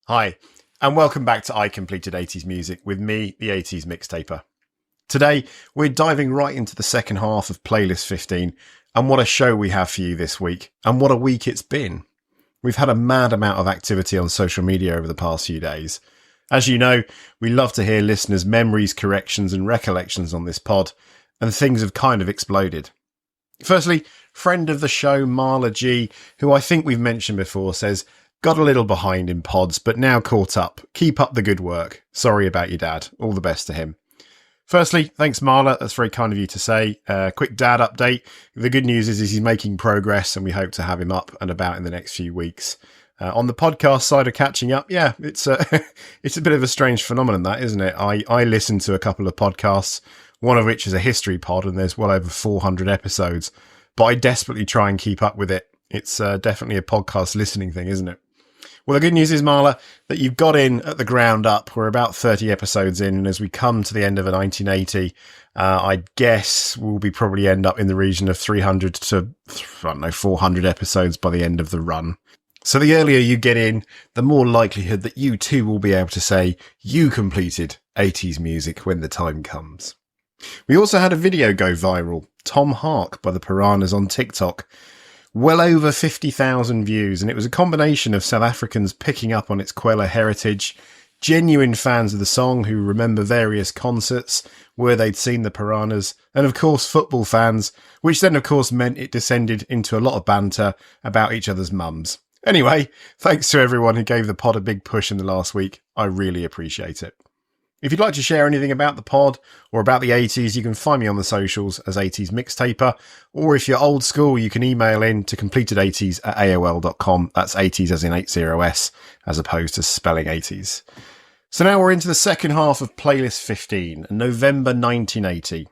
Hi, and welcome back to I Completed 80s Music with me, the 80s Mixtaper. Today, we're diving right into the second half of Playlist 15, and what a show we have for you this week, and what a week it's been. We've had a mad amount of activity on social media over the past few days. As you know, we love to hear listeners' memories, corrections, and recollections on this pod, and things have kind of exploded. Firstly, friend of the show, Marla G, who I think we've mentioned before, says, got a little behind in pods, but now caught up. Keep up the good work. Sorry about your dad. All the best to him. Firstly, thanks Marla. That's very kind of you to say. Quick dad update. The good news is he's making progress and we hope to have him up and about in the next few weeks. On the podcast side of catching up, yeah, it's a bit of a strange phenomenon, that, isn't it? I listen to a couple of podcasts, one of which is a history pod, and there's well over 400 episodes, but I desperately try and keep up with it. It's definitely a podcast listening thing, isn't it? Well, the good news is, Marla, that you've got in at the ground up. We're about 30 episodes in, and as we come to the end of a 1980, I guess we'll be probably end up in the region of 300 to, 400 episodes by the end of the run. So the earlier you get in, the more likelihood that you too will be able to say you completed 80s music when the time comes. We also had a video go viral, Tom Hark by the Piranhas on TikTok. Well over 50,000 views, and it was a combination of South Africans picking up on its Kwela heritage, genuine fans of the song who remember various concerts where they'd seen the Piranhas, and of course football fans, which then of course meant it descended into a lot of banter about each other's mums. Anyway, thanks to everyone who gave the pod a big push in the last week. I really appreciate it. If you'd like to share anything about the pod or about the 80s, you can find me on the socials as 80s Mixtaper, or if you're old school, you can email in to completed80s@aol.com. That's 80s as in 80s, as opposed to spelling 80s. So now we're into the second half of Playlist 15, November 1980.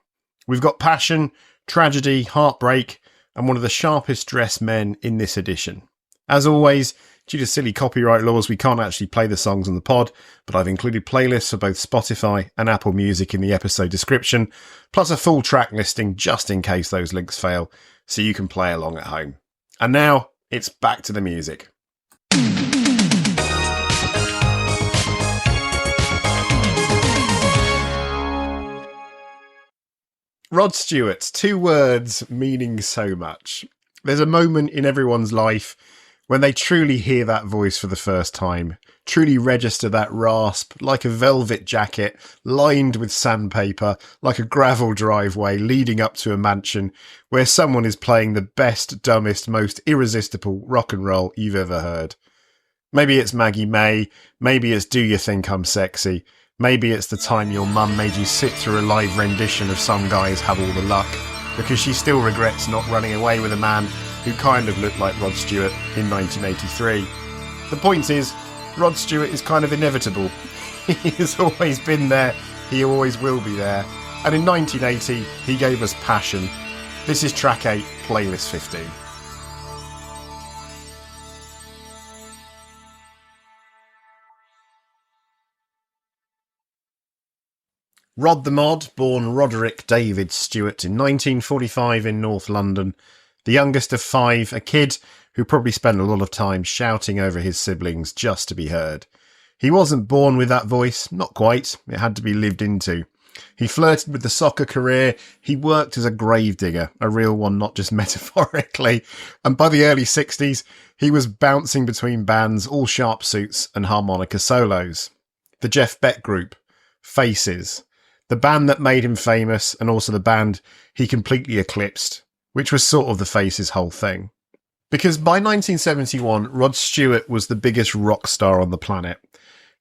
We've got passion, tragedy, heartbreak, and one of the sharpest dressed men in this edition. As always, due to silly copyright laws, we can't actually play the songs on the pod, but I've included playlists for both Spotify and Apple Music in the episode description, plus a full track listing just in case those links fail, so you can play along at home. And now, it's back to the music. Rod Stewart, 2 words meaning so much. There's a moment in everyone's life when they truly hear that voice for the first time, truly register that rasp like a velvet jacket lined with sandpaper, like a gravel driveway leading up to a mansion where someone is playing the best, dumbest, most irresistible rock and roll you've ever heard. Maybe it's Maggie May, maybe it's Do You Think I'm Sexy, maybe it's the time your mum made you sit through a live rendition of Some Guys Have All the Luck, because she still regrets not running away with a man who kind of looked like Rod Stewart in 1983. The point is, Rod Stewart is kind of inevitable. He has always been there, he always will be there, and in 1980 he gave us passion. This is track 8, Playlist 15. Rod the Mod, born Roderick David Stewart in 1945 in North London. The youngest of 5, a kid who probably spent a lot of time shouting over his siblings just to be heard. He wasn't born with that voice, not quite, it had to be lived into. He flirted with the soccer career, he worked as a gravedigger, a real one, not just metaphorically, and by the early 60s, he was bouncing between bands, all sharp suits and harmonica solos. The Jeff Beck Group, Faces, the band that made him famous, and also the band he completely eclipsed, which was sort of the Faces' whole thing. Because by 1971, Rod Stewart was the biggest rock star on the planet.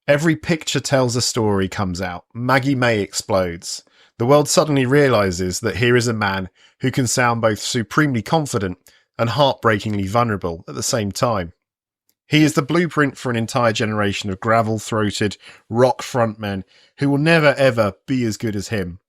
Every Picture Tells a Story comes out. Maggie May explodes. The world suddenly realises that here is a man who can sound both supremely confident and heartbreakingly vulnerable at the same time. He is the blueprint for an entire generation of gravel-throated rock frontmen who will never ever be as good as him.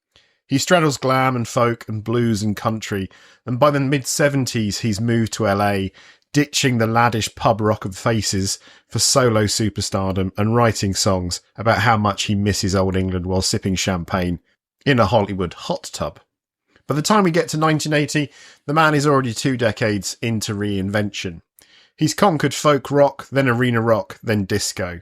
He straddles glam and folk and blues and country, and by the mid-70s he's moved to LA, ditching the laddish pub rock of Faces for solo superstardom and writing songs about how much he misses old England while sipping champagne in a Hollywood hot tub. By the time we get to 1980, the man is already 2 decades into reinvention. He's conquered folk rock, then arena rock, then disco.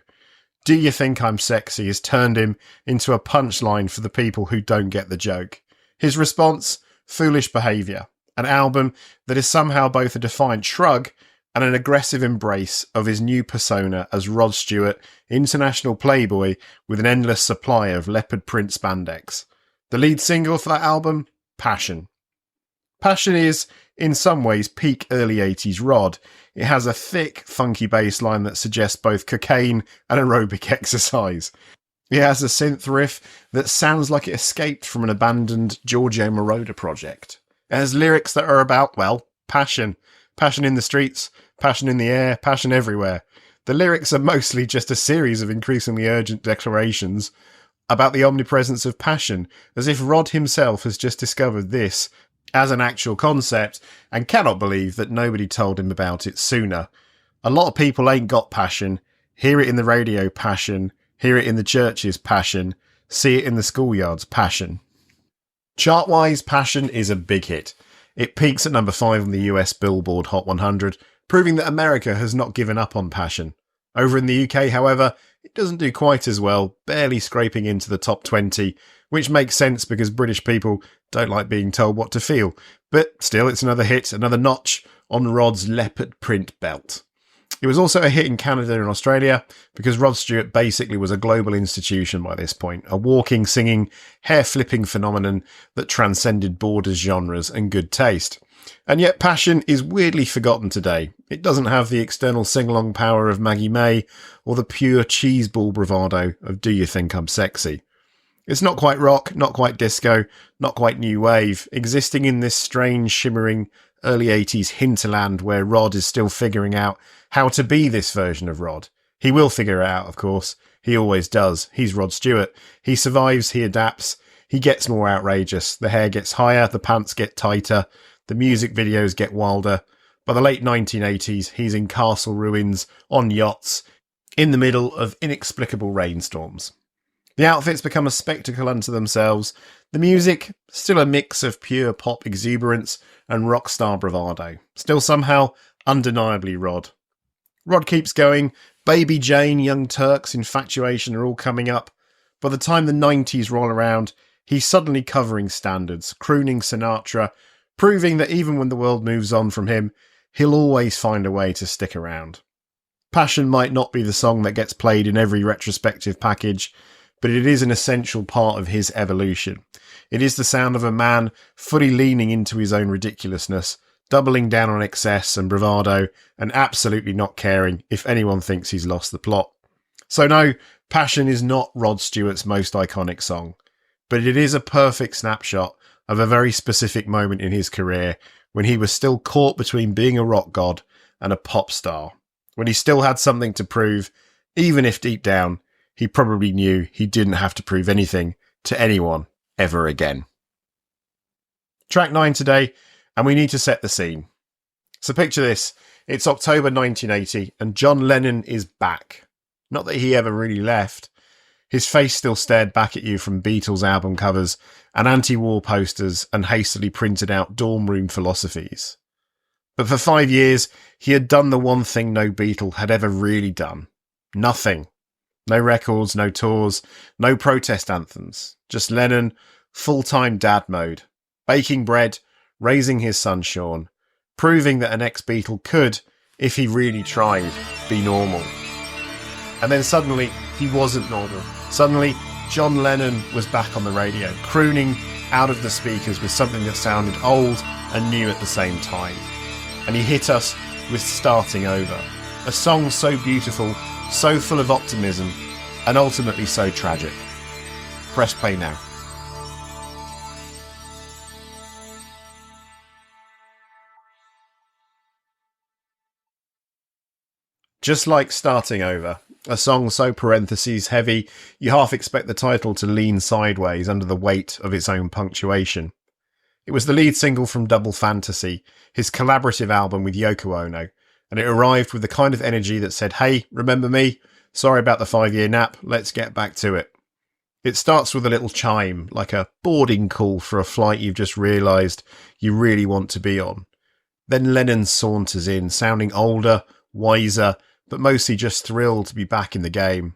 Do You Think I'm Sexy has turned him into a punchline for the people who don't get the joke. His response? Foolish Behaviour, an album that is somehow both a defiant shrug and an aggressive embrace of his new persona as Rod Stewart, international playboy with an endless supply of leopard print spandex. The lead single for that album? Passion. Passion is, in some ways, peak early 80s Rod. It has a thick, funky bass line that suggests both cocaine and aerobic exercise. It has a synth riff that sounds like it escaped from an abandoned Giorgio Moroder project. It has lyrics that are about, well, passion. Passion in the streets, passion in the air, passion everywhere. The lyrics are mostly just a series of increasingly urgent declarations about the omnipresence of passion, as if Rod himself has just discovered this as an actual concept and cannot believe that nobody told him about it sooner. A lot of people ain't got passion. Hear it in the radio, passion. Hear it in the churches, passion. See it in the schoolyards, passion. Chart-wise, Passion is a big hit. It peaks at number 5 on the US Billboard Hot 100, proving that America has not given up on Passion. Over in the UK, however, it doesn't do quite as well, barely scraping into the top 20, which makes sense because British people don't like being told what to feel. But still, it's another hit, another notch on Rod's leopard print belt. It was also a hit in Canada and Australia because Rod Stewart basically was a global institution by this point, a walking, singing, hair-flipping phenomenon that transcended borders, genres and good taste. And yet Passion is weirdly forgotten today. It doesn't have the external sing-along power of Maggie May or the pure cheeseball bravado of Do You Think I'm Sexy. It's not quite rock, not quite disco, not quite new wave, existing in this strange, shimmering, early 80s hinterland where Rod is still figuring out how to be this version of Rod. He will figure it out, of course. He always does. He's Rod Stewart. He survives, he adapts, he gets more outrageous. The hair gets higher, the pants get tighter, the music videos get wilder. By the late 1980s, he's in castle ruins, on yachts, in the middle of inexplicable rainstorms. The outfits become a spectacle unto themselves. The music, still a mix of pure pop exuberance and rock star bravado. Still somehow undeniably Rod. Rod keeps going. Baby Jane, Young Turks, Infatuation are all coming up. By the time the 90s roll around, he's suddenly covering standards, crooning Sinatra, proving that even when the world moves on from him, he'll always find a way to stick around. Passion might not be the song that gets played in every retrospective package, but it is an essential part of his evolution. It is the sound of a man fully leaning into his own ridiculousness, doubling down on excess and bravado, and absolutely not caring if anyone thinks he's lost the plot. So no, Passion is not Rod Stewart's most iconic song, but it is a perfect snapshot of a very specific moment in his career when he was still caught between being a rock god and a pop star, when he still had something to prove, even if deep down he probably knew he didn't have to prove anything to anyone ever again. Track 9 today, and we need to set the scene. So picture this, it's October 1980 and John Lennon is back. Not that he ever really left. His face still stared back at you from Beatles album covers and anti-war posters and hastily printed out dorm room philosophies. But for 5 years, he had done the one thing no Beatle had ever really done. Nothing. No records, no tours, no protest anthems. Just Lennon, full-time dad mode. Baking bread, raising his son Sean. Proving that an ex-Beatle could, if he really tried, be normal. And then suddenly, he wasn't normal. Suddenly, John Lennon was back on the radio, crooning out of the speakers with something that sounded old and new at the same time. And he hit us with Starting Over. A song so beautiful, so full of optimism, and ultimately so tragic. Press play now. Just like Starting Over, a song so parentheses heavy, you half expect the title to lean sideways under the weight of its own punctuation. It was the lead single from Double Fantasy, his collaborative album with Yoko Ono, and it arrived with the kind of energy that said, hey, remember me? Sorry about the 5-year nap, let's get back to it. It starts with a little chime, like a boarding call for a flight you've just realised you really want to be on. Then Lennon saunters in, sounding older, wiser, but mostly just thrilled to be back in the game.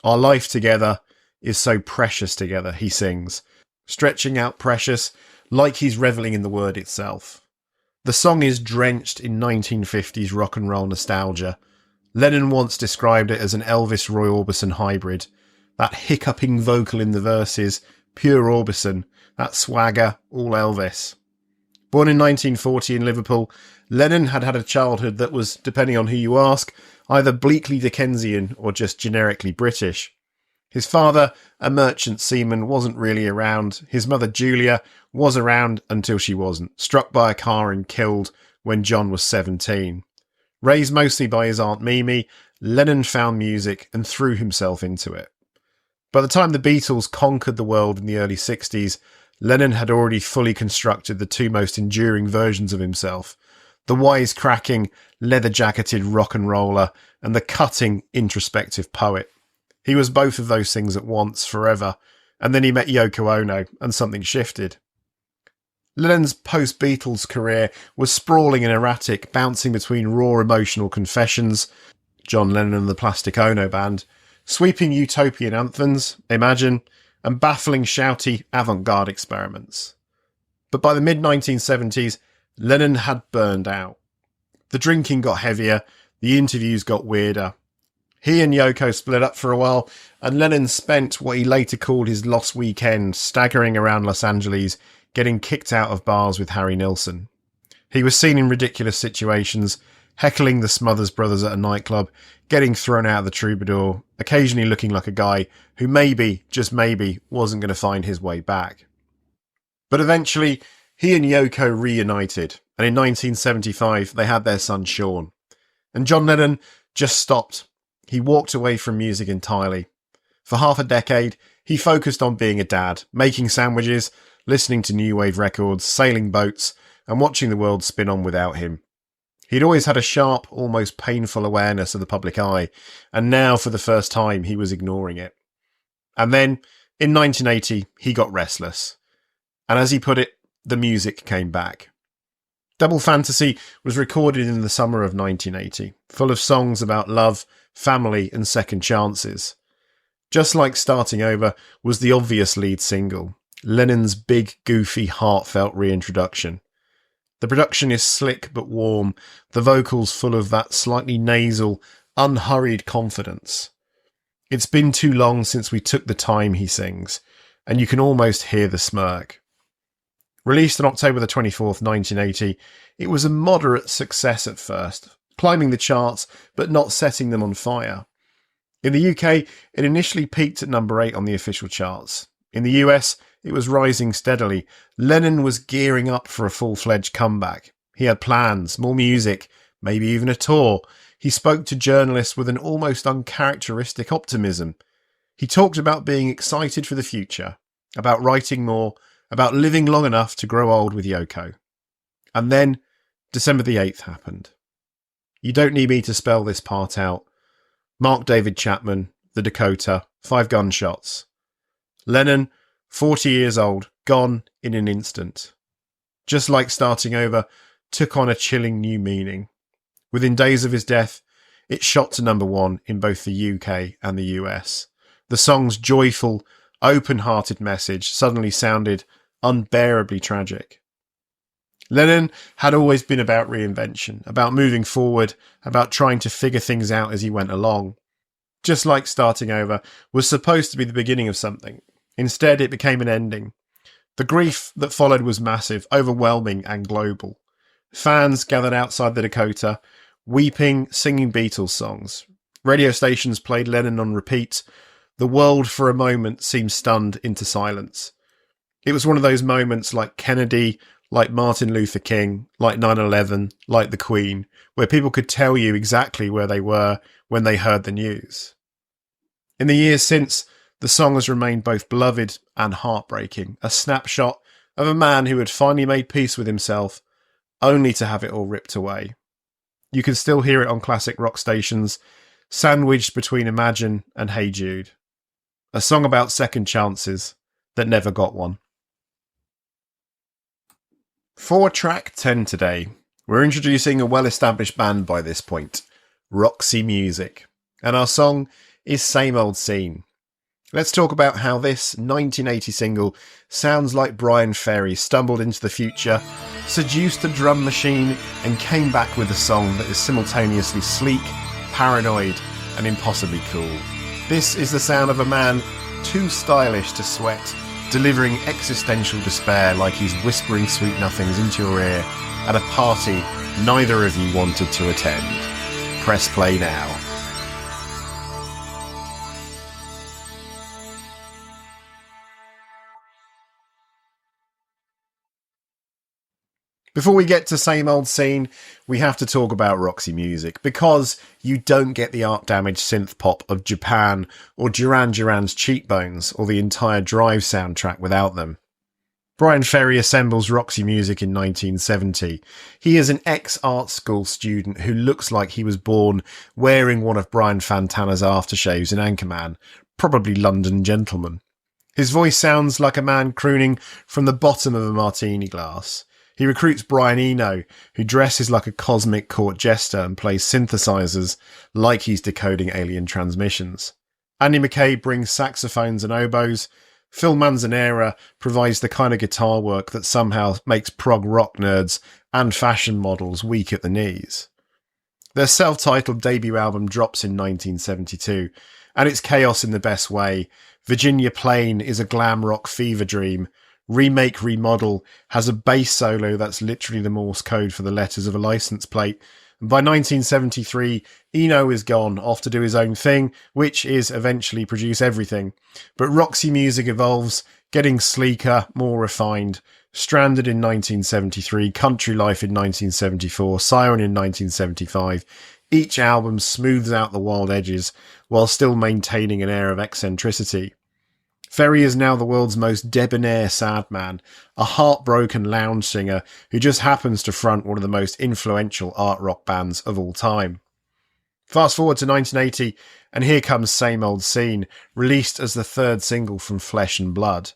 Our life together is so precious together, he sings, stretching out precious like he's revelling in the word itself. The song is drenched in 1950s rock and roll nostalgia. Lennon once described it as an Elvis Roy Orbison hybrid. That hiccuping vocal in the verses, pure Orbison, that swagger, all Elvis. Born in 1940 in Liverpool, Lennon had had a childhood that was, depending on who you ask, either bleakly Dickensian or just generically British. His father, a merchant seaman, wasn't really around. His mother, Julia, was around until she wasn't, struck by a car and killed when John was 17. Raised mostly by his Aunt Mimi, Lennon found music and threw himself into it. By the time the Beatles conquered the world in the early 60s, Lennon had already fully constructed the two most enduring versions of himself, the wisecracking, leather-jacketed rock and roller and the cutting, introspective poet. He was both of those things at once, forever, and then he met Yoko Ono, and something shifted. Lennon's post-Beatles career was sprawling and erratic, bouncing between raw emotional confessions, John Lennon and the Plastic Ono Band, sweeping utopian anthems, Imagine, and baffling shouty avant-garde experiments. But by the mid-1970s, Lennon had burned out. The drinking got heavier, the interviews got weirder. He and Yoko split up for a while, and Lennon spent what he later called his lost weekend staggering around Los Angeles, getting kicked out of bars with Harry Nilsson. He was seen in ridiculous situations, heckling the Smothers Brothers at a nightclub, getting thrown out of the Troubadour, occasionally looking like a guy who maybe, just maybe, wasn't going to find his way back. But eventually, he and Yoko reunited, and in 1975 they had their son Sean. And John Lennon just stopped. He walked away from music entirely. For half a decade, he focused on being a dad, making sandwiches, listening to new wave records, sailing boats, and watching the world spin on without him. He'd always had a sharp, almost painful awareness of the public eye, and now, for the first time, he was ignoring it. And then, in 1980, he got restless. And as he put it, the music came back. Double Fantasy was recorded in the summer of 1980, full of songs about love, family, and second chances. Just Like Starting Over was the obvious lead single, Lennon's big, goofy, heartfelt reintroduction. The production is slick but warm, the vocals full of that slightly nasal, unhurried confidence. It's been too long since we took the time, he sings, and you can almost hear the smirk. Released on October the 24th, 1980, it was a moderate success at first, climbing the charts but not setting them on fire. In the UK, it initially peaked at number 8 on the official charts. In the US, it was rising steadily. Lennon was gearing up for a full-fledged comeback. He had plans, more music, maybe even a tour. He spoke to journalists with an almost uncharacteristic optimism. He talked about being excited for the future, about writing more, about living long enough to grow old with Yoko. And then, December the 8th happened. You don't need me to spell this part out. Mark David Chapman, The Dakota, 5 gunshots. Lennon, 40 years old, gone in an instant. Just Like Starting Over took on a chilling new meaning. Within days of his death, it shot to number 1 in both the UK and the US. The song's joyful, open-hearted message suddenly sounded unbearably tragic. Lennon had always been about reinvention, about moving forward, about trying to figure things out as he went along. Just Like Starting Over was supposed to be the beginning of something. Instead, it became an ending. The grief that followed was massive, overwhelming and global. Fans gathered outside the Dakota, weeping, singing Beatles songs. Radio stations played Lennon on repeat. The world for a moment seemed stunned into silence. It was one of those moments like Kennedy, like Martin Luther King, like 9/11, like the Queen, where people could tell you exactly where they were when they heard the news. In the years since, the song has remained both beloved and heartbreaking, a snapshot of a man who had finally made peace with himself, only to have it all ripped away. You can still hear it on classic rock stations, sandwiched between Imagine and Hey Jude. A song about second chances that never got one. For track 10 today, we're introducing a well-established band by this point, Roxy Music, and our song is Same Old Scene. Let's talk about how this 1980 single sounds like Bryan Ferry stumbled into the future, seduced the drum machine, and came back with a song that is simultaneously sleek, paranoid, and impossibly cool. This is the sound of a man too stylish to sweat, delivering existential despair like he's whispering sweet nothings into your ear at a party neither of you wanted to attend. Press play now. Before we get to Same Old Scene, we have to talk about Roxy music, because you don't get the art damaged synth pop of Japan or Duran Duran's Cheekbones or the entire Drive soundtrack without them. Bryan Ferry assembles Roxy music in 1970. He is an ex-art school student who looks like he was born wearing one of Brian Fantana's aftershaves in Anchorman, probably London Gentleman. His voice sounds like a man crooning from the bottom of a martini glass. He recruits Brian Eno, who dresses like a cosmic court jester and plays synthesizers like he's decoding alien transmissions. Andy McKay brings saxophones and oboes. Phil Manzanera provides the kind of guitar work that somehow makes prog rock nerds and fashion models weak at the knees. Their self-titled debut album drops in 1972, and it's chaos in the best way. Virginia Plain is a glam rock fever dream. Remake Remodel has a bass solo that's literally the Morse code for the letters of a license plate. And by 1973, Eno is gone, off to do his own thing, which is eventually produce everything. But Roxy music evolves, getting sleeker, more refined. Stranded in 1973, Country Life in 1974, Siren in 1975. Each album smooths out the wild edges while still maintaining an air of eccentricity. Ferry is now the world's most debonair sad man, a heartbroken lounge singer who just happens to front one of the most influential art rock bands of all time. Fast forward to 1980, and here comes Same Old Scene, released as the third single from Flesh and Blood.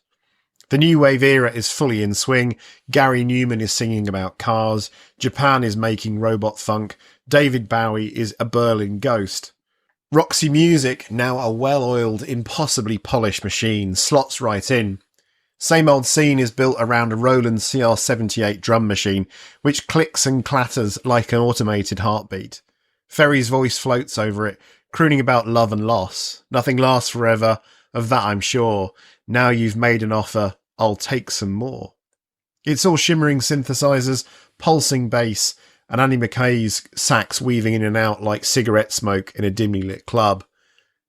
The new wave era is fully in swing. Gary Newman is singing about cars, Japan is making robot funk, David Bowie is a Berlin ghost. Roxy music, now a well-oiled, impossibly polished machine, slots right in. Same Old Scene is built around a Roland CR78 drum machine, which clicks and clatters like an automated heartbeat. Ferry's voice floats over it, crooning about love and loss. Nothing lasts forever, of that I'm sure. Now you've made an offer, I'll take some more. It's all shimmering synthesizers, pulsing bass, and Andy McKay's sax weaving in and out like cigarette smoke in a dimly lit club.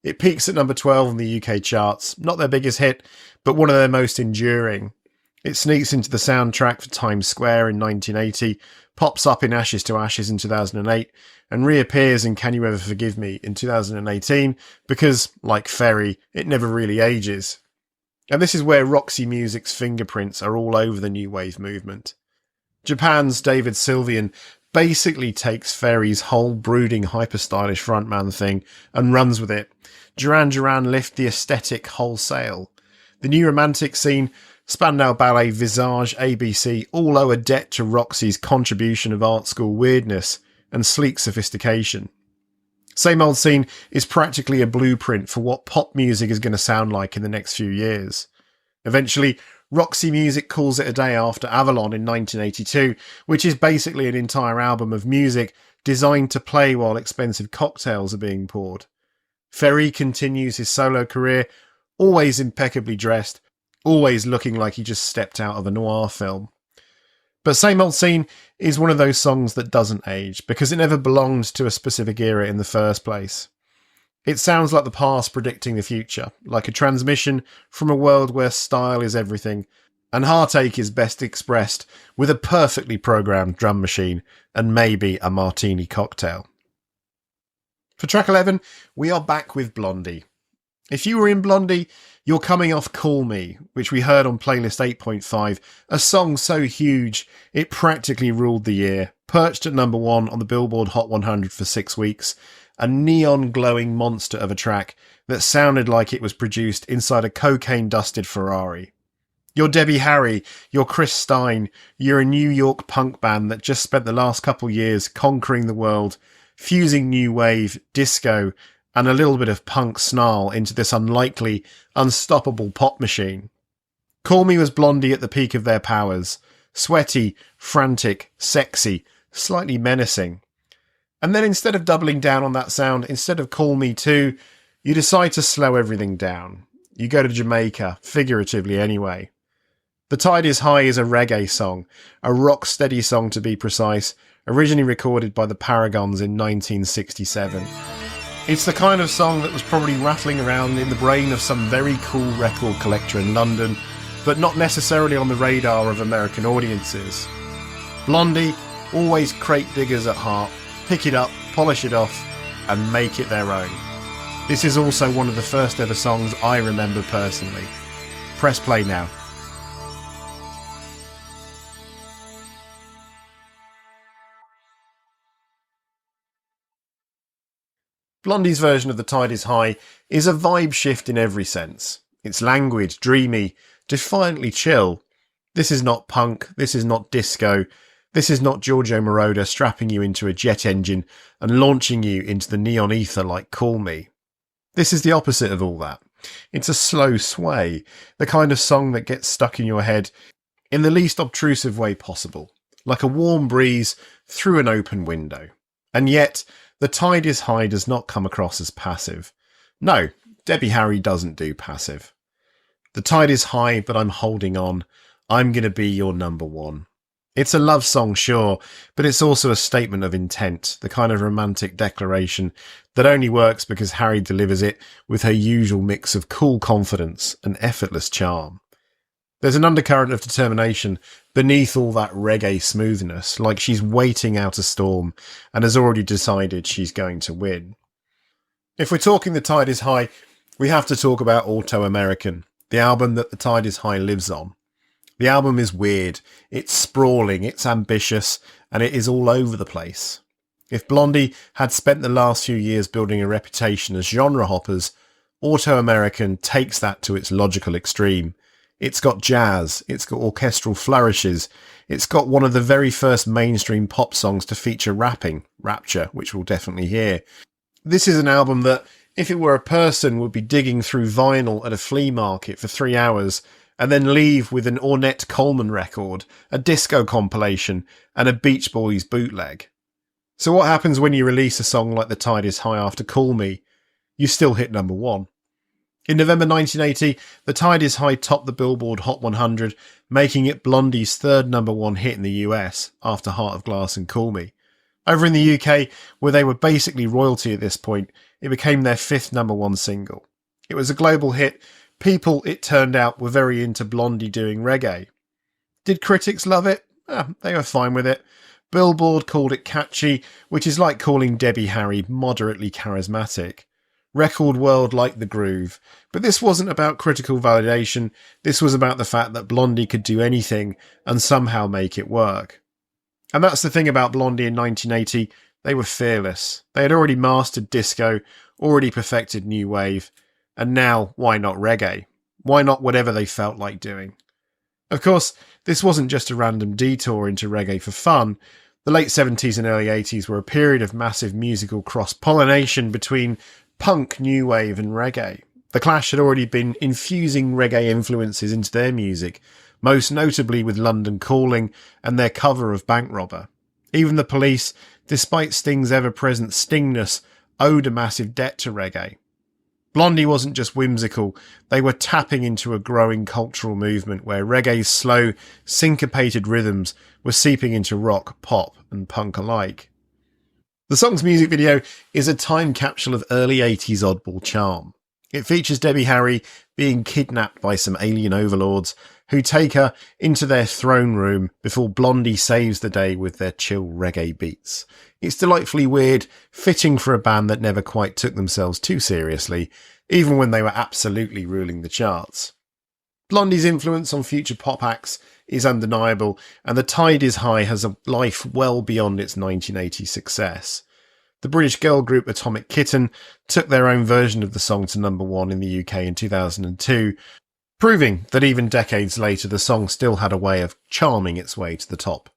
It peaks at number 12 on the UK charts, not their biggest hit, but one of their most enduring. It sneaks into the soundtrack for Times Square in 1980, pops up in Ashes to Ashes in 2008, and reappears in Can You Ever Forgive Me in 2018, because, like Ferry, it never really ages. And this is where Roxy music's fingerprints are all over the new wave movement. Japan's David Sylvian basically takes Ferry's whole brooding hyper-stylish frontman thing and runs with it. Duran Duran lift the aesthetic wholesale. The new romantic scene, Spandau Ballet, Visage, ABC all owe a debt to Roxy's contribution of art school weirdness and sleek sophistication. Same Old Scene is practically a blueprint for what pop music is going to sound like in the next few years. Eventually, Roxy music calls it a day after Avalon in 1982, which is basically an entire album of music designed to play while expensive cocktails are being poured. Ferry continues his solo career, always impeccably dressed, always looking like he just stepped out of a noir film. But Same Old Scene is one of those songs that doesn't age, because it never belonged to a specific era in the first place. It sounds like the past predicting the future, like a transmission from a world where style is everything, and heartache is best expressed with a perfectly programmed drum machine and maybe a martini cocktail. For track 11, we are back with Blondie. If you were in Blondie, you're coming off Call Me, which we heard on playlist 8.5, a song so huge it practically ruled the year, perched at number 1 on the Billboard Hot 100 for 6 weeks, a neon-glowing monster of a track that sounded like it was produced inside a cocaine-dusted Ferrari. You're Debbie Harry, you're Chris Stein, you're a New York punk band that just spent the last couple years conquering the world, fusing new wave, disco, and a little bit of punk snarl into this unlikely, unstoppable pop machine. Call Me was Blondie at the peak of their powers. Sweaty, frantic, sexy, slightly menacing. And then instead of doubling down on that sound, instead of Call Me Too, you decide to slow everything down. You go to Jamaica, figuratively anyway. The Tide is High is a reggae song, a rock-steady song to be precise, originally recorded by the Paragons in 1967. It's the kind of song that was probably rattling around in the brain of some very cool record collector in London, but not necessarily on the radar of American audiences. Blondie, always crate diggers at heart, pick it up, polish it off, and make it their own. This is also one of the first ever songs I remember personally. Press play now. Blondie's version of The Tide is High is a vibe shift in every sense. It's languid, dreamy, defiantly chill. This is not punk, this is not disco, this is not Giorgio Moroder strapping you into a jet engine and launching you into the neon ether like Call Me. This is the opposite of all that. It's a slow sway, the kind of song that gets stuck in your head in the least obtrusive way possible, like a warm breeze through an open window. And yet, The Tide is High does not come across as passive. No, Debbie Harry doesn't do passive. The tide is high, but I'm holding on. I'm going to be your number one. It's a love song, sure, but it's also a statement of intent, the kind of romantic declaration that only works because Harry delivers it with her usual mix of cool confidence and effortless charm. There's an undercurrent of determination beneath all that reggae smoothness, like she's waiting out a storm and has already decided she's going to win. If we're talking The Tide is High, we have to talk about Auto American, the album that The Tide is High lives on. The album is weird, it's sprawling, it's ambitious, and it is all over the place. If Blondie had spent the last few years building a reputation as genre hoppers, Auto American takes that to its logical extreme. It's got jazz, it's got orchestral flourishes, it's got one of the very first mainstream pop songs to feature rapping, Rapture, which we'll definitely hear. This is an album that, if it were a person, would be digging through vinyl at a flea market for 3 hours and then leave with an Ornette Coleman record, a disco compilation, and a Beach Boys bootleg. So what happens when you release a song like The Tide is High after Call Me? You still hit number one. In November 1980, The Tide is High topped the Billboard Hot 100, making it Blondie's third number one hit in the US, after Heart of Glass and Call Me. Over in the UK, where they were basically royalty at this point, it became their fifth number one single. It was a global hit. People, it turned out, were very into Blondie doing reggae. Did critics love it? They were fine with it. Billboard called it catchy, which is like calling Debbie Harry moderately charismatic. Record world liked the groove, but this wasn't about critical validation. This was about the fact that Blondie could do anything and somehow make it work. And that's the thing about Blondie in 1980. They were fearless. They had already mastered disco, already perfected new wave, and now why not reggae? Why not whatever they felt like doing? Of course, this wasn't just a random detour into reggae for fun. The late 70s and early 80s were a period of massive musical cross-pollination between punk, new wave and reggae. The Clash had already been infusing reggae influences into their music, most notably with London Calling and their cover of Bank Robber. Even the Police, despite Sting's ever-present stingness, owed a massive debt to reggae. Blondie wasn't just whimsical, they were tapping into a growing cultural movement where reggae's slow, syncopated rhythms were seeping into rock, pop and punk alike. The song's music video is a time capsule of early 80s oddball charm. It features Debbie Harry being kidnapped by some alien overlords who take her into their throne room before Blondie saves the day with their chill reggae beats. It's delightfully weird, fitting for a band that never quite took themselves too seriously, even when they were absolutely ruling the charts. Blondie's influence on future pop acts is undeniable, and The Tide is High has a life well beyond its 1980 success. The British girl group Atomic Kitten took their own version of the song to number one in the UK in 2002, proving that even decades later the song still had a way of charming its way to the top.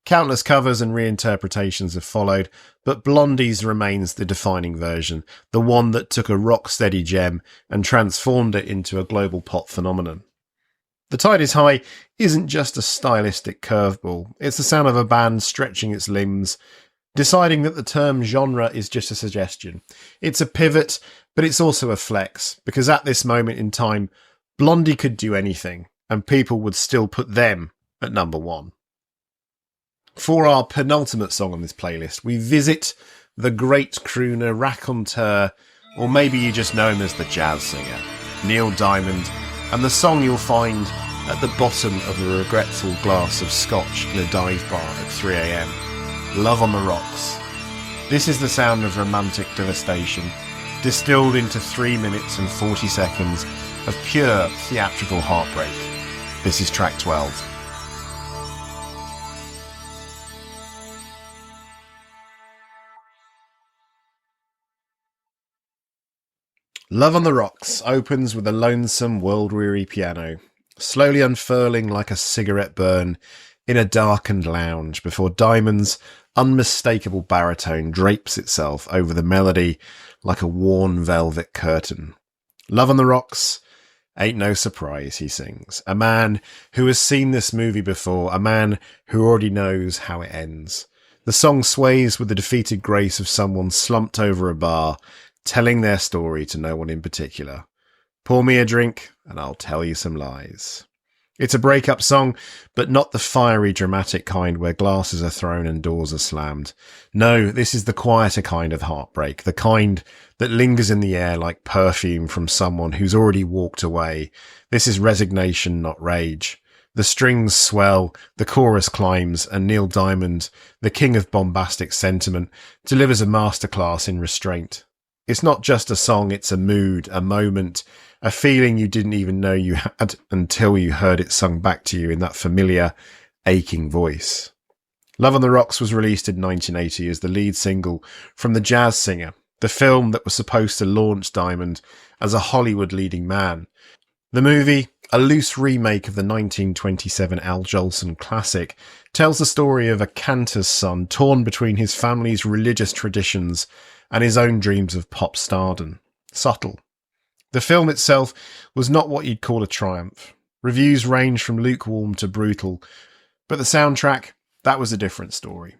Countless covers and reinterpretations have followed, but Blondie's remains the defining version, the one that took a rock-steady gem and transformed it into a global pop phenomenon. The Tide is High isn't just a stylistic curveball, it's the sound of a band stretching its limbs, deciding that the term genre is just a suggestion. It's a pivot, but it's also a flex, because at this moment in time, Blondie could do anything, and people would still put them at number one. For our penultimate song on this playlist, we visit the great crooner, raconteur, or maybe you just know him as the jazz singer, Neil Diamond, and the song you'll find at the bottom of a regretful glass of scotch in a dive bar at 3 a.m. Love on the Rocks. This is the sound of romantic devastation, distilled into 3 minutes and 40 seconds of pure theatrical heartbreak. This is track 12. Love on the Rocks opens with a lonesome, world-weary piano, slowly unfurling like a cigarette burn in a darkened lounge before Diamond's unmistakable baritone drapes itself over the melody like a worn velvet curtain. Love on the Rocks ain't no surprise, he sings. A man who has seen this movie before, a man who already knows how it ends. The song sways with the defeated grace of someone slumped over a bar, telling their story to no one in particular. Pour me a drink and I'll tell you some lies. It's a breakup song, but not the fiery, dramatic kind where glasses are thrown and doors are slammed. No, this is the quieter kind of heartbreak, the kind that lingers in the air like perfume from someone who's already walked away. This is resignation, not rage. The strings swell, the chorus climbs, and Neil Diamond, the king of bombastic sentiment, delivers a masterclass in restraint. It's not just a song, it's a mood, a moment, a feeling you didn't even know you had until you heard it sung back to you in that familiar, aching voice. Love on the Rocks was released in 1980 as the lead single from The Jazz Singer, the film that was supposed to launch Diamond as a Hollywood leading man. The movie, a loose remake of the 1927 Al Jolson classic, tells the story of a cantor's son torn between his family's religious traditions and his own dreams of pop stardom. Subtle. The film itself was not what you'd call a triumph. Reviews range from lukewarm to brutal, but the soundtrack, that was a different story.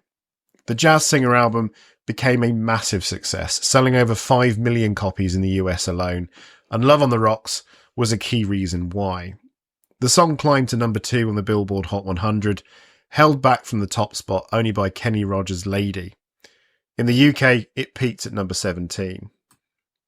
The Jazz Singer album became a massive success, selling over 5 million copies in the US alone, and Love on the Rocks was a key reason why. The song climbed to number 2 on the Billboard Hot 100, held back from the top spot only by Kenny Rogers' Lady. In the UK, it peaked at number 17.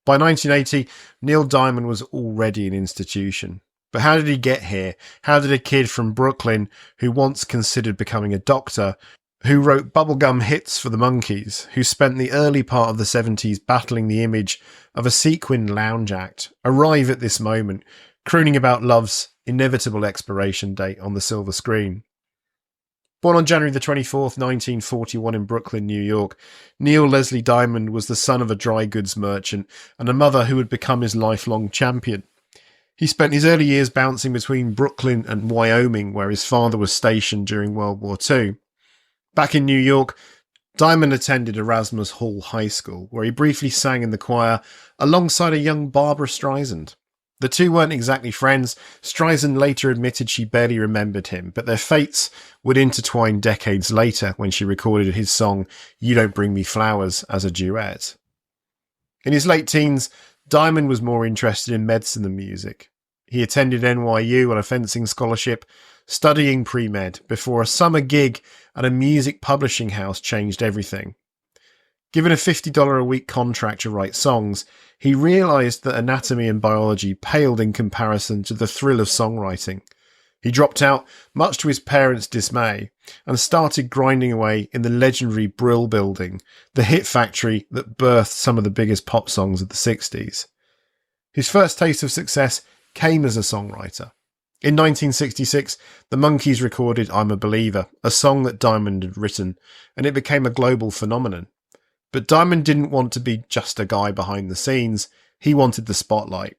By 1980, Neil Diamond was already an institution. But how did he get here? How did a kid from Brooklyn who once considered becoming a doctor, who wrote bubblegum hits for the Monkees, who spent the early part of the 70s battling the image of a sequined lounge act, arrive at this moment, crooning about love's inevitable expiration date on the silver screen? Born on January the 24th, 1941 in Brooklyn, New York, Neil Leslie Diamond was the son of a dry goods merchant and a mother who would become his lifelong champion. He spent his early years bouncing between Brooklyn and Wyoming, where his father was stationed during World War II. Back in New York, Diamond attended Erasmus Hall High School, where he briefly sang in the choir alongside a young Barbra Streisand. The two weren't exactly friends. Streisand later admitted she barely remembered him, but their fates would intertwine decades later when she recorded his song You Don't Bring Me Flowers as a duet. In his late teens, Diamond was more interested in medicine than music. He attended NYU on a fencing scholarship, studying pre-med, before a summer gig at a music publishing house changed everything. Given a $50 a week contract to write songs, he realised that anatomy and biology paled in comparison to the thrill of songwriting. He dropped out, much to his parents' dismay, and started grinding away in the legendary Brill Building, the hit factory that birthed some of the biggest pop songs of the 60s. His first taste of success came as a songwriter. In 1966, the Monkees recorded I'm a Believer, a song that Diamond had written, and it became a global phenomenon. But Diamond didn't want to be just a guy behind the scenes, he wanted the spotlight.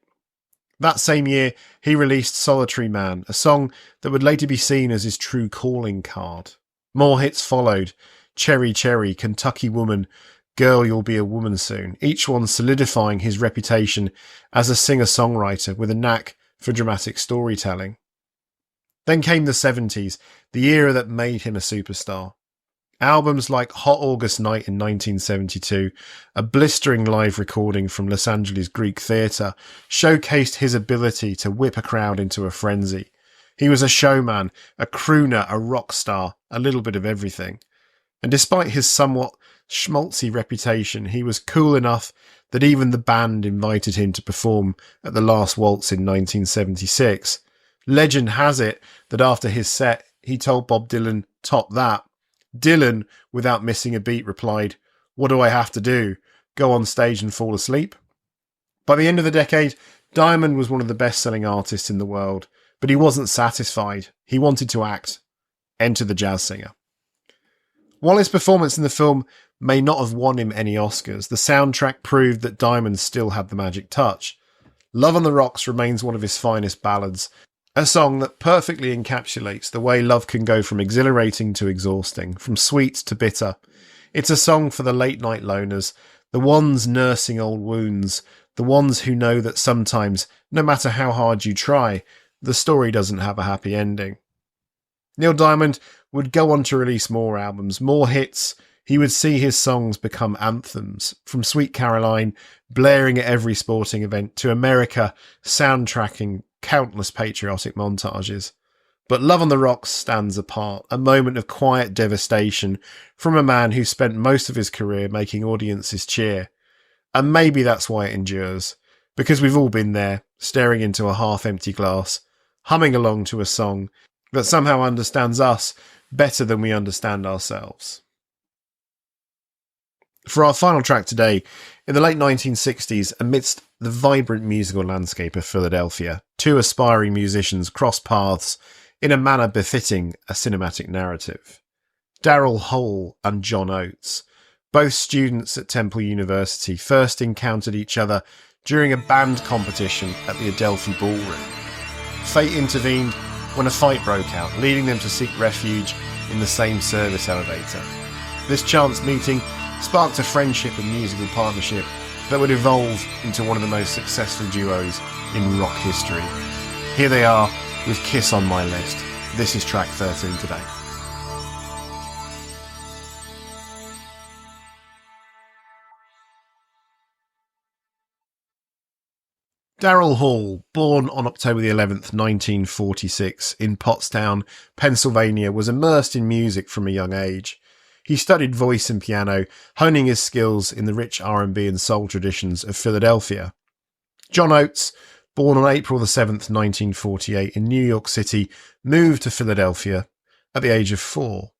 That same year, he released Solitary Man, a song that would later be seen as his true calling card. More hits followed: Cherry Cherry, Kentucky Woman, Girl You'll Be a Woman Soon, each one solidifying his reputation as a singer-songwriter with a knack for dramatic storytelling. Then came the 70s, the era that made him a superstar. Albums like Hot August Night in 1972, a blistering live recording from Los Angeles Greek Theatre, showcased his ability to whip a crowd into a frenzy. He was a showman, a crooner, a rock star, a little bit of everything. And despite his somewhat schmaltzy reputation, he was cool enough that even the band invited him to perform at the Last Waltz in 1976. Legend has it that after his set, he told Bob Dylan, "Top that." Dylan, without missing a beat, replied, "What do I have to do? Go on stage and fall asleep?" By the end of the decade, Diamond was one of the best-selling artists in the world, but he wasn't satisfied. He wanted to act. Enter the jazz singer. While his performance in the film may not have won him any Oscars, the soundtrack proved that Diamond still had the magic touch. Love on the Rocks remains one of his finest ballads, a song that perfectly encapsulates the way love can go from exhilarating to exhausting, from sweet to bitter. It's a song for the late-night loners, the ones nursing old wounds, the ones who know that sometimes, no matter how hard you try, the story doesn't have a happy ending. Neil Diamond would go on to release more albums, more hits. He would see his songs become anthems, from Sweet Caroline, blaring at every sporting event, to America, soundtracking countless patriotic montages. But Love on the Rocks stands apart, a moment of quiet devastation from a man who spent most of his career making audiences cheer. And maybe that's why it endures, because we've all been there, staring into a half-empty glass, humming along to a song that somehow understands us better than we understand ourselves. For our final track today, in the late 1960s, amidst the vibrant musical landscape of Philadelphia, two aspiring musicians crossed paths in a manner befitting a cinematic narrative. Daryl Hall and John Oates, both students at Temple University, first encountered each other during a band competition at the Adelphi Ballroom. Fate intervened when a fight broke out, leading them to seek refuge in the same service elevator. This chance meeting sparked a friendship and musical partnership that would evolve into one of the most successful duos in rock history. Here they are with Kiss on My List. This is track 13 today. Daryl Hall, born on October the 11th, 1946 in Pottstown, Pennsylvania, was immersed in music from a young age. He studied voice and piano, honing his skills in the rich R&B and soul traditions of Philadelphia. John Oates, born on April the 7th, 1948 in New York City, moved to Philadelphia at the age of 4.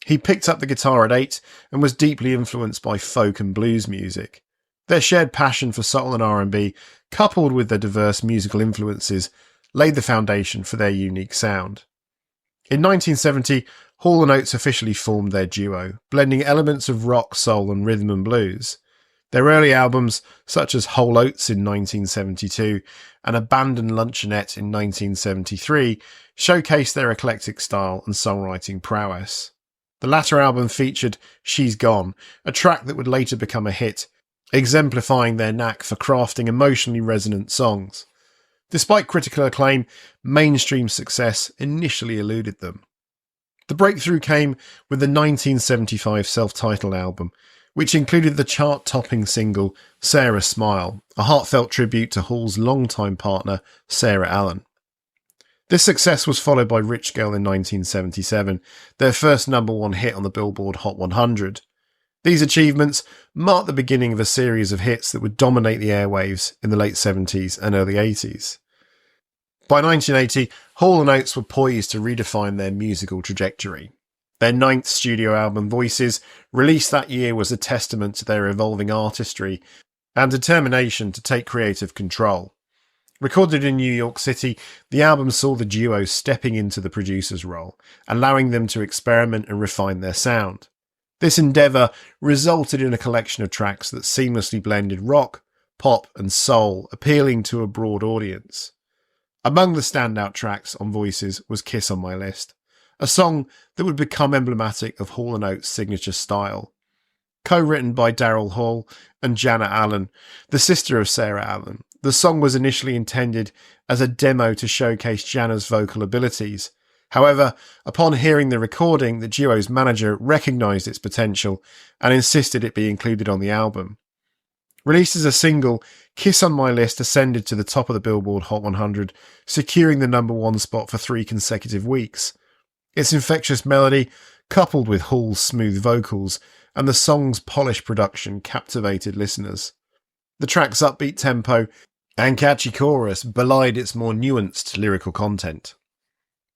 He picked up the guitar at 8 and was deeply influenced by folk and blues music. Their shared passion for soul and R&B, coupled with their diverse musical influences, laid the foundation for their unique sound. In 1970, Hall and Oates officially formed their duo, blending elements of rock, soul and rhythm and blues. Their early albums, such as Hall Oates in 1972 and Abandoned Luncheonette in 1973, showcased their eclectic style and songwriting prowess. The latter album featured She's Gone, a track that would later become a hit, exemplifying their knack for crafting emotionally resonant songs. Despite critical acclaim, mainstream success initially eluded them. The breakthrough came with the 1975 self-titled album, which included the chart-topping single Sarah's Smile, a heartfelt tribute to Hall's longtime partner, Sarah Allen. This success was followed by Rich Girl in 1977, their first number one hit on the Billboard Hot 100. These achievements marked the beginning of a series of hits that would dominate the airwaves in the late 70s and early 80s. By 1980, Hall and Oates were poised to redefine their musical trajectory. Their 9th studio album, Voices, released that year, was a testament to their evolving artistry and determination to take creative control. Recorded in New York City, the album saw the duo stepping into the producer's role, allowing them to experiment and refine their sound. This endeavour resulted in a collection of tracks that seamlessly blended rock, pop and soul, appealing to a broad audience. Among the standout tracks on Voices was Kiss on My List, a song that would become emblematic of Hall & Oates' signature style. Co-written by Daryl Hall and Janet Allen, the sister of Sarah Allen, the song was initially intended as a demo to showcase Janna's vocal abilities. However, upon hearing the recording, the duo's manager recognised its potential and insisted it be included on the album. Released as a single, Kiss on My List ascended to the top of the Billboard Hot 100, securing the number 1 spot for 3 consecutive weeks. Its infectious melody, coupled with Hall's smooth vocals, and the song's polished production captivated listeners. The track's upbeat tempo and catchy chorus belied its more nuanced lyrical content.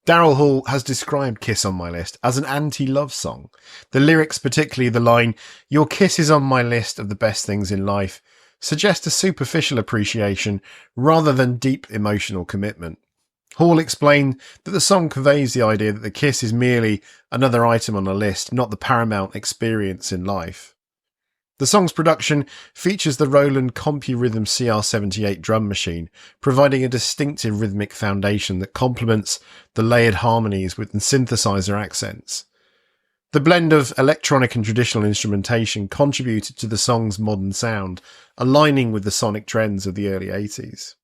Daryl Hall has described Kiss on My List as an anti-love song. The lyrics, particularly the line, "Your kiss is on my list of the best things in life," suggest a superficial appreciation rather than deep emotional commitment. Hall explained that the song conveys the idea that the kiss is merely another item on a list, not the paramount experience in life. The song's production features the Roland CompuRhythm CR78 drum machine, providing a distinctive rhythmic foundation that complements the layered harmonies with synthesizer accents. The blend of electronic and traditional instrumentation contributed to the song's modern sound, aligning with the sonic trends of the early 80s.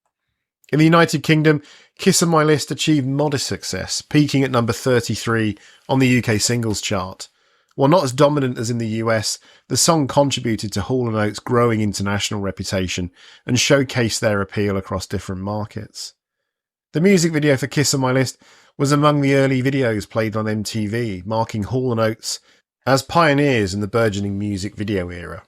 In the United Kingdom, Kiss on My List achieved modest success, peaking at number 33 on the UK singles chart. While not as dominant as in the US, the song contributed to Hall & Oates' growing international reputation and showcased their appeal across different markets. The music video for Kiss on My List was among the early videos played on MTV, marking Hall & Oates as pioneers in the burgeoning music video era.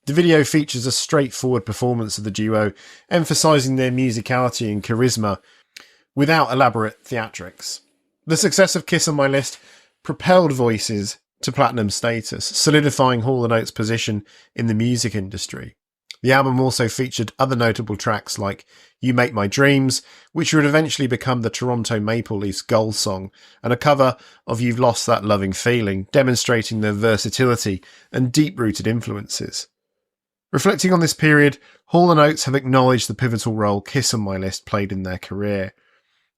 The video features a straightforward performance of the duo, emphasising their musicality and charisma without elaborate theatrics. The success of Kiss on My List propelled Voices to platinum status, solidifying Hall & Oates' position in the music industry. The album also featured other notable tracks like You Make My Dreams, which would eventually become the Toronto Maple Leafs goal song, and a cover of You've Lost That Loving Feeling, demonstrating their versatility and deep-rooted influences. Reflecting on this period, Hall & Oates have acknowledged the pivotal role Kiss on My List played in their career.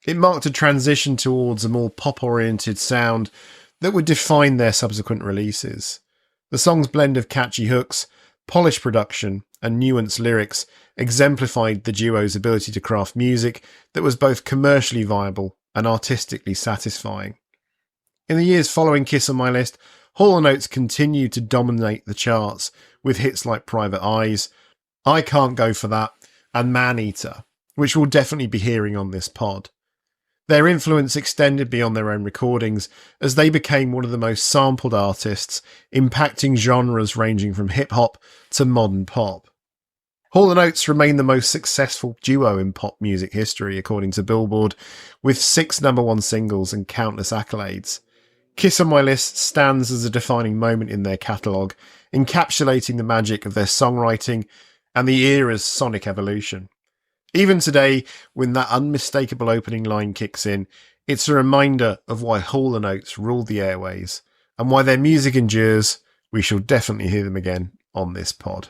It marked a transition towards a more pop-oriented sound that would define their subsequent releases. The song's blend of catchy hooks, polished production, and nuanced lyrics exemplified the duo's ability to craft music that was both commercially viable and artistically satisfying. In the years following Kiss on My List, Hall & Oates continued to dominate the charts with hits like Private Eyes, I Can't Go For That, and Man Eater, which we'll definitely be hearing on this pod. Their influence extended beyond their own recordings as they became one of the most sampled artists, impacting genres ranging from hip-hop to modern pop. Hall & Oates remain the most successful duo in pop music history, according to Billboard, with 6 number 1 singles and countless accolades. Kiss on My List stands as a defining moment in their catalogue, encapsulating the magic of their songwriting and the era's sonic evolution. Even today, when that unmistakable opening line kicks in, it's a reminder of why Hall & Oates ruled the airways, and why their music endures. We shall definitely hear them again on this pod.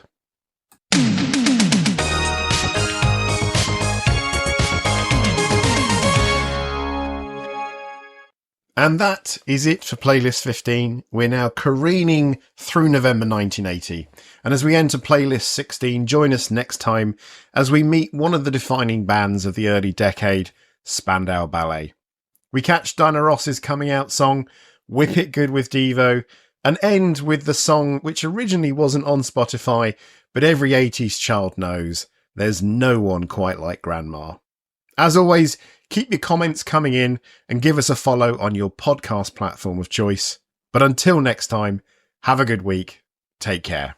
And that is it for Playlist 15. We're now careening through November 1980. And as we enter Playlist 16, join us next time as we meet one of the defining bands of the early decade, Spandau Ballet. We catch Diana Ross's coming out song, Whip It Good with Devo, and end with the song which originally wasn't on Spotify, but every 80s child knows, There's No One Quite Like Grandma. As always, keep your comments coming in and give us a follow on your podcast platform of choice. But until next time, have a good week. Take care.